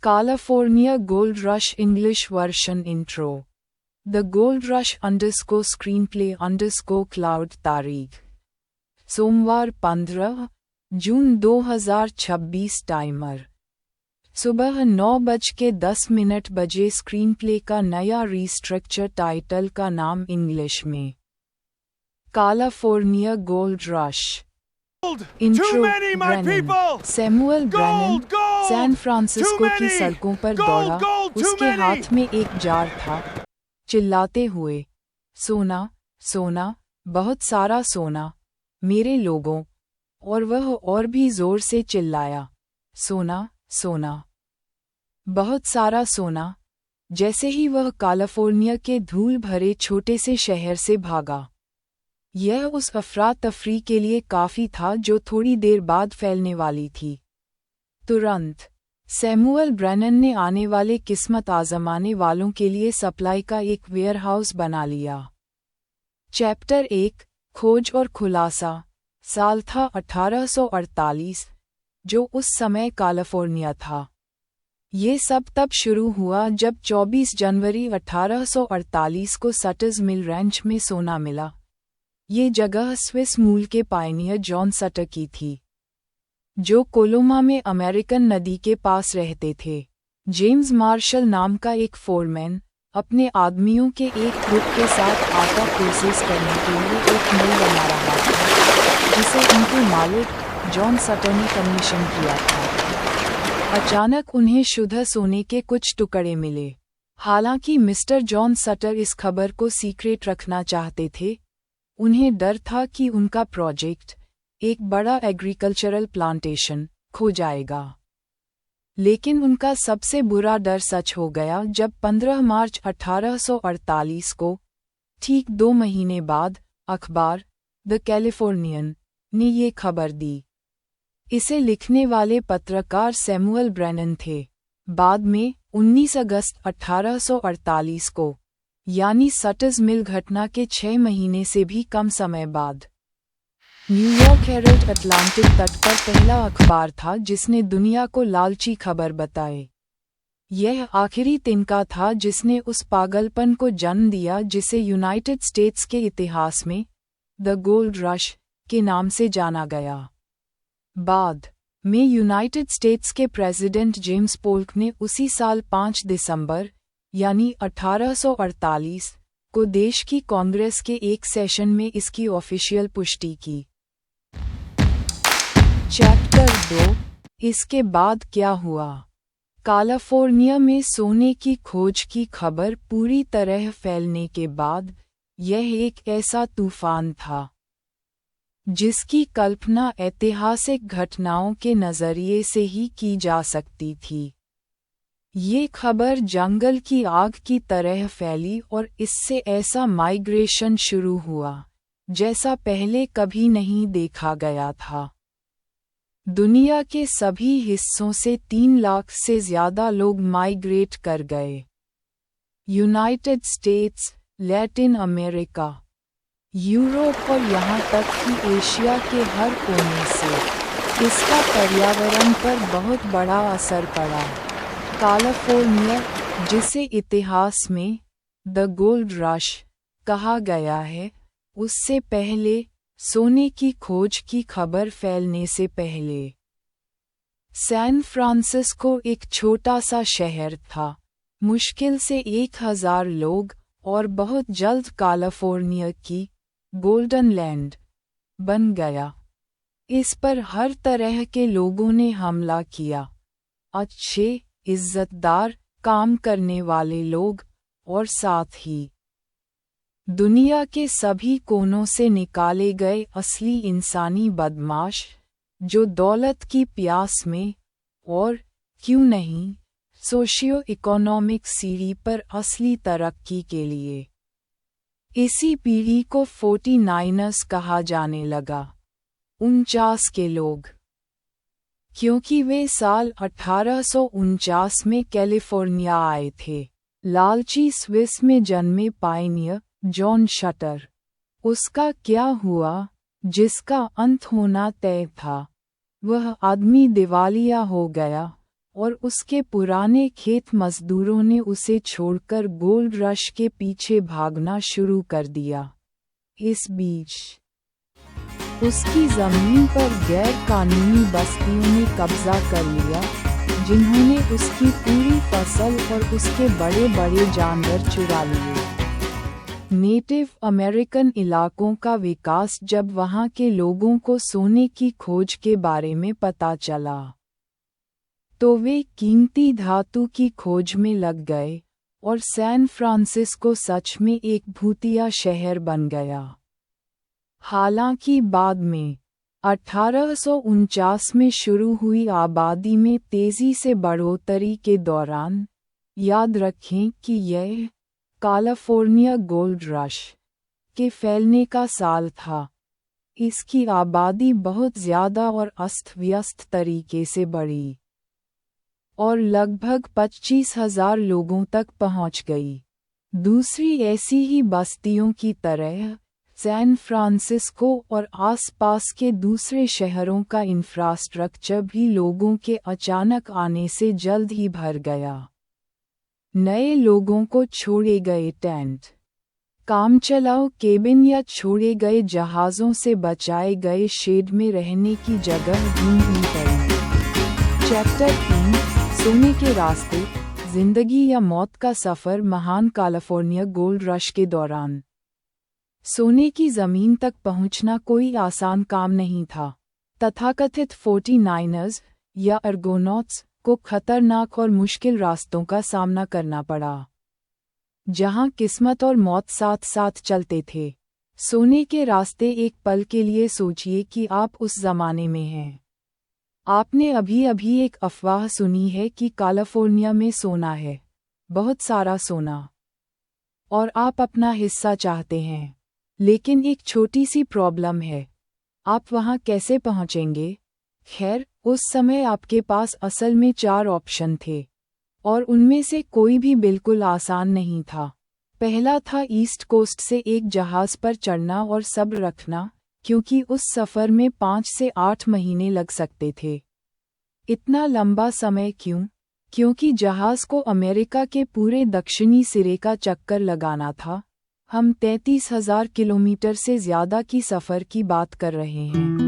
California Gold Rush English version intro. The Gold Rush _screenplay _ तारीख सोमवार 15 जून 2026 timer सुबह 9:10 बजे स्क्रीनप्ले का नया रीस्ट्रक्चर टाइटल का नाम इंग्लिश में California gold rush. Intro Brennan Samuel Brennan San Francisco की सड़कों पर दौड़ा। उसके हाथ में एक जार था, चिल्लाते हुए, सोना सोना, बहुत सारा सोना मेरे लोगों। और वह और भी जोर से चिल्लाया, सोना सोना, बहुत सारा सोना। जैसे ही वह कैलिफोर्निया के धूल भरे छोटे से शहर से भागा, यह उस अफरा तफरी के लिए काफ़ी था जो थोड़ी देर बाद फैलने वाली थी। तुरंत सैमुअल ब्रेनन ने आने वाले किस्मत आजमाने वालों के लिए सप्लाई का एक वेयरहाउस बना लिया। चैप्टर 1 खोज और खुलासा। साल था 1848, जो उस समय कैलिफोर्निया था। ये सब तब शुरू हुआ जब 24 जनवरी 1848 को सटर्स मिल रैंच में सोना मिला। ये जगह स्विस मूल के पायनियर जॉन सटर की थी, जो कोलोमा में अमेरिकन नदी के पास रहते थे। जेम्स मार्शल नाम का एक फोरमैन अपने आदमियों के एक ग्रुप के साथ आटा प्रोसेस करने के लिए एक मिल बना रहा था, जिसे उनके मालिक जॉन सटर ने कमीशन किया था। अचानक उन्हें शुद्ध सोने के कुछ टुकड़े मिले। हालांकि मिस्टर जॉन सटर इस खबर को सीक्रेट रखना चाहते थे। उन्हें डर था कि उनका प्रोजेक्ट, एक बड़ा एग्रीकल्चरल प्लांटेशन, खो जाएगा। लेकिन उनका सबसे बुरा डर सच हो गया जब 15 मार्च 1848 को, ठीक 2 महीने बाद, अखबार द कैलिफोर्नियन ने ये खबर दी। इसे लिखने वाले पत्रकार सैमुअल ब्रेनन थे। बाद में 19 अगस्त 1848 को, यानी सटर्स मिल घटना के 6 महीने से भी कम समय बाद, न्यूयॉर्क हेरल्ड अटलांटिक तट पर पहला अखबार था जिसने दुनिया को लालची खबर बताई। यह आखिरी तिनका था जिसने उस पागलपन को जन्म दिया जिसे यूनाइटेड स्टेट्स के इतिहास में द गोल्ड रश के नाम से जाना गया। बाद में यूनाइटेड स्टेट्स के प्रेसिडेंट जेम्स पोल्क ने उसी साल 5 दिसंबर यानी 1848 को देश की कांग्रेस के एक सेशन में इसकी ऑफिशियल पुष्टि की। चैप्टर 2 इसके बाद क्या हुआ। कैलिफोर्निया में सोने की खोज की खबर पूरी तरह फैलने के बाद, यह एक ऐसा तूफान था जिसकी कल्पना ऐतिहासिक घटनाओं के नज़रिए से ही की जा सकती थी। ये खबर जंगल की आग की तरह फैली और इससे ऐसा माइग्रेशन शुरू हुआ जैसा पहले कभी नहीं देखा गया था। दुनिया के सभी हिस्सों से 3 लाख से ज़्यादा लोग माइग्रेट कर गए। United states, Latin America, Europe और यहाँ तक कि एशिया के हर कोने से इसका पर्यावरण पर बहुत बड़ा असर पड़ा। कैलिफोर्निया, जिसे इतिहास में द गोल्ड रश कहा गया है, उससे पहले सोने की खोज की खबर फैलने से पहले सैन फ्रांसिस्को एक छोटा सा शहर था, मुश्किल से 1000 लोग, और बहुत जल्द कैलिफोर्निया की गोल्डन लैंड बन गया। इस पर हर तरह के लोगों ने हमला किया, अच्छे इज्जतदार काम करने वाले लोग, और साथ ही दुनिया के सभी कोनों से निकाले गए असली इंसानी बदमाश, जो दौलत की प्यास में, और क्यों नहीं, सोशियो इकोनॉमिक सीढ़ी पर असली तरक्की के लिए। इसी पीढ़ी को 49ers कहा जाने लगा, 49 के लोग, क्योंकि वे साल 1849 में कैलिफोर्निया आए थे। लालची स्विस में जन्मे पायनियर जॉन सटर। उसका क्या हुआ, जिसका अंत होना तय था? वह आदमी दिवालिया हो गया, और उसके पुराने खेत मजदूरों ने उसे छोड़कर गोल्ड रश के पीछे भागना शुरू कर दिया। इस बीच उसकी ज़मीन पर गैर कानूनी बस्तियों ने कब्जा कर लिया, जिन्होंने उसकी पूरी फसल और उसके बड़े बड़े जानवर चुरा लिए। नेटिव अमेरिकन इलाकों का विकास। जब वहाँ के लोगों को सोने की खोज के बारे में पता चला, तो वे कीमती धातु की खोज में लग गए और सैन फ्रांसिस्को सच में एक भूतिया शहर बन गया। हालांकि बाद में 1849 में शुरू हुई आबादी में तेजी से बढ़ोतरी के दौरान, याद रखें कि यह कैलिफोर्निया गोल्ड रश के फैलने का साल था, इसकी आबादी बहुत ज़्यादा और अस्त-व्यस्त तरीके से बढ़ी और लगभग 25,000 लोगों तक पहुंच गई। दूसरी ऐसी ही बस्तियों की तरह सैन फ्रांसिस्को और आसपास के दूसरे शहरों का इंफ्रास्ट्रक्चर भी लोगों के अचानक आने से जल्द ही भर गया। नए लोगों को छोड़े गए टेंट, कामचलाऊ केबिन या छोड़े गए जहाज़ों से बचाए गए शेड में रहने की जगह ढूंढनी पड़ी। चैप्टर 3, सोने के रास्ते, जिंदगी या मौत का सफ़र। महान कैलिफोर्निया गोल्ड रश के दौरान सोने की ज़मीन तक पहुंचना कोई आसान काम नहीं था। तथाकथित 49ers या अर्गोनॉट्स को खतरनाक और मुश्किल रास्तों का सामना करना पड़ा, जहां किस्मत और मौत साथ साथ चलते थे। सोने के रास्ते। एक पल के लिए सोचिए कि आप उस ज़माने में हैं। आपने अभी अभी एक अफवाह सुनी है कि कैलिफोर्निया में सोना है, बहुत सारा सोना, और आप अपना हिस्सा चाहते हैं। लेकिन एक छोटी सी प्रॉब्लम है, आप वहां कैसे पहुंचेंगे? खैर, उस समय आपके पास असल में 4 ऑप्शन थे, और उनमें से कोई भी बिल्कुल आसान नहीं था। पहला था ईस्ट कोस्ट से एक जहाज़ पर चढ़ना और सब्र रखना, क्योंकि उस सफ़र में 5 से 8 महीने लग सकते थे। इतना लंबा समय क्यों? क्योंकि जहाज़ को अमेरिका के पूरे दक्षिणी सिरे का चक्कर लगाना था। हम 33,000 किलोमीटर से ज़्यादा की सफ़र की बात कर रहे हैं।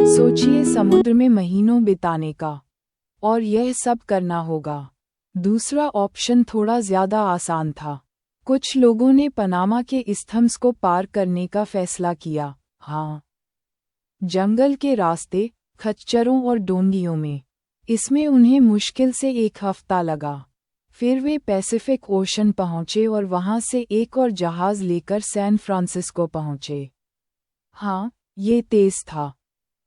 सोचिए, समुद्र में महीनों बिताने का, और यह सब करना होगा। दूसरा ऑप्शन थोड़ा ज़्यादा आसान था। कुछ लोगों ने पनामा के इस्थम्स को पार करने का फैसला किया। हाँ, जंगल के रास्ते, खच्चरों और डोंगियों में। इसमें उन्हें मुश्किल से 1 हफ्ता लगा। फिर वे पैसिफिक ओशन पहुंचे और वहां से एक और जहाज़ लेकर सैन फ्रांसिस्को पहुंचे। हाँ, ये तेज़ था,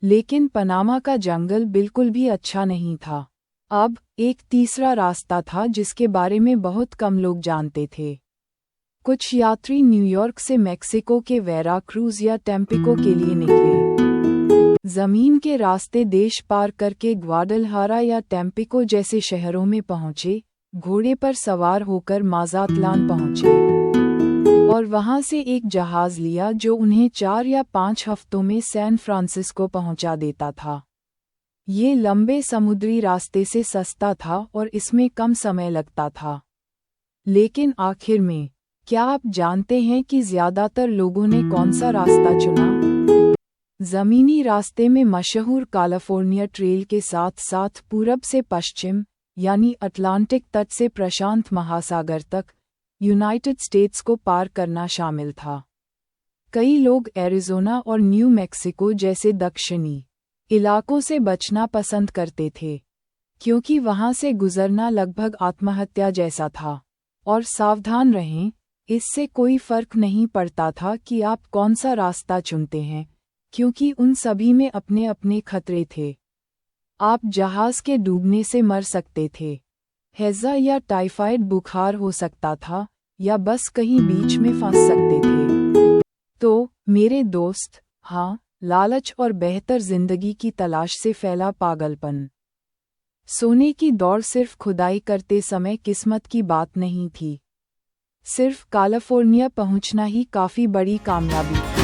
लेकिन पनामा का जंगल बिल्कुल भी अच्छा नहीं था। अब एक तीसरा रास्ता था जिसके बारे में बहुत कम लोग जानते थे। कुछ यात्री न्यूयॉर्क से मेक्सिको के वेराक्रूज़ या टेम्पिको के लिए निकले। ज़मीन के रास्ते देश पार करके ग्वाडलहारा या टेम्पिको जैसे शहरों में पहुंचे, घोड़े पर सवार होकर माज़ातलान पहुंचे, और वहां से एक जहाज़ लिया जो उन्हें 4 या 5 हफ्तों में सैन फ्रांसिस्को पहुंचा देता था। ये लंबे समुद्री रास्ते से सस्ता था और इसमें कम समय लगता था। लेकिन आखिर में, क्या आप जानते हैं कि ज़्यादातर लोगों ने कौन सा रास्ता चुना? ज़मीनी रास्ते में मशहूर कैलिफोर्निया ट्रेल के साथ साथ पूरब से पश्चिम, यानी अटलांटिक तट से प्रशांत महासागर तक, यूनाइटेड स्टेट्स को पार करना शामिल था। कई लोग एरिज़ोना और न्यू मैक्सिको जैसे दक्षिणी इलाकों से बचना पसंद करते थे, क्योंकि वहां से गुजरना लगभग आत्महत्या जैसा था। और सावधान रहें, इससे कोई फर्क नहीं पड़ता था कि आप कौन सा रास्ता चुनते हैं, क्योंकि उन सभी में अपने अपने खतरे थे। आप जहाज़ के डूबने से मर सकते थे, हैज़ा या टाइफाइड बुखार हो सकता था, या बस कहीं बीच में फंस सकते थे। तो मेरे दोस्त, हाँ, लालच और बेहतर जिंदगी की तलाश से फैला पागलपन। सोने की दौड़ सिर्फ खुदाई करते समय किस्मत की बात नहीं थी। सिर्फ कैलिफोर्निया पहुंचना ही काफ़ी बड़ी कामयाबी थी।